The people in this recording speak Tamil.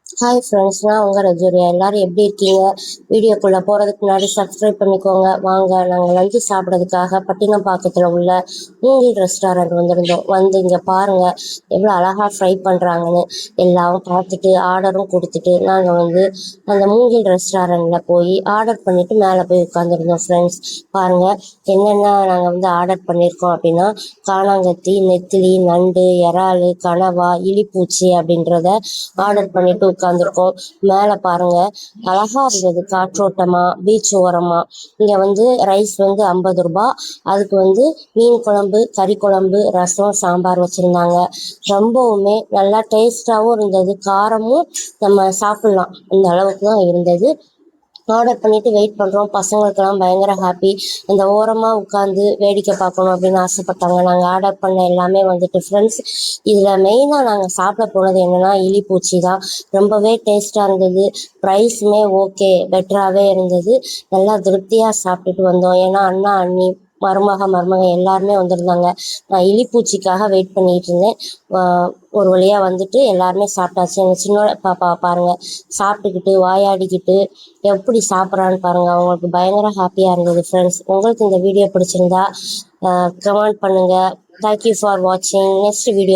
ஹாய் ஃப்ரெண்ட்ஸ், நான் உங்கள் ரஜோரியா. எல்லாரும் எப்படி இருக்கீங்க? வீடியோக்குள்ளே போகிறதுக்கு முன்னாடி சப்ஸ்கிரைப் பண்ணிக்கோங்க. வாங்க, நாங்கள் லஞ்சு சாப்பிட்றதுக்காக பட்டினப்பாக்கத்தில் உள்ள மூங்கில் ரெஸ்டாரண்ட் வந்திருந்தோம். வந்து இங்கே பாருங்கள் எவ்வளோ அழகாக ஃப்ரை பண்ணுறாங்கன்னு. எல்லாம் பார்த்துட்டு ஆர்டரும் கொடுத்துட்டு நாங்கள் வந்து அந்த மூங்கில் ரெஸ்டாரண்ட்டில் போய் ஆர்டர் பண்ணிவிட்டு மேலே போய் உட்காந்துருந்தோம். ஃப்ரெண்ட்ஸ் பாருங்கள், என்னென்ன நாங்கள் வந்து ஆர்டர் பண்ணியிருக்கோம் அப்படின்னா, காணாங்கத்தி, நெத்திலி, நண்டு, இறால், கனவா, இலிப்பூச்சி அப்படின்றத ஆர்டர் பண்ணிட்டு உட்காந்துருக்கோம். மேலே பாருங்க, அழகா இருந்தது. காற்றோட்டமா, பீச் ஓரமா. இங்க வந்து ரைஸ் வந்து 50 ரூபாய். அதுக்கு வந்து மீன் குழம்பு, கறி குழம்பு, ரசம், சாம்பார் வச்சிருந்தாங்க. ரொம்பவுமே நல்லா டேஸ்டாவும் இருந்தது. காரமும் நம்ம சாப்பிடலாம், இந்த அளவுக்கு தான் இருந்தது. ஆர்டர் பண்ணிட்டு வெயிட் பண்ணுறோம். பசங்களுக்கெல்லாம் பயங்கர ஹாப்பி. அந்த ஓரமாக உட்காந்து வேடிக்கை பார்க்கணும் அப்படின்னு ஆசைப்பட்டாங்க. நாங்கள் ஆர்டர் பண்ண எல்லாமே வந்துட்டு ஃப்ரெண்ட்ஸ், இதில் மெயினாக நாங்கள் சாப்பிட போனது என்னென்னா இலிப்பூச்சி தான். ரொம்பவே டேஸ்ட்டாக இருந்தது. ப்ரைஸுமே ஓகே, பெட்டராகவே இருந்தது. நல்லா திருப்தியாக சாப்பிட்டுட்டு வந்தோம். ஏன்னா அண்ணா, அண்ணி, மருமக எல்லாருமே வந்திருந்தாங்க. நான் இலிப்பூச்சிக்காக வெயிட் பண்ணிகிட்டு இருந்தேன். ஒரு வழியாக வந்துட்டு எல்லாருமே சாப்பிட்டாச்சு. எங்கள் சின்ன பாப்பா பாருங்கள், சாப்பிட்டுக்கிட்டு வாயாடிக்கிட்டு எப்படி சாப்பிட்றான்னு பாருங்கள். அவங்களுக்கு பயங்கர ஹாப்பியாக இருந்தது. ஃப்ரெண்ட்ஸ், உங்களுக்கு இந்த வீடியோ பிடிச்சிருந்தா கமெண்ட் பண்ணுங்கள். தேங்க்யூ ஃபார் வாட்சிங். Next video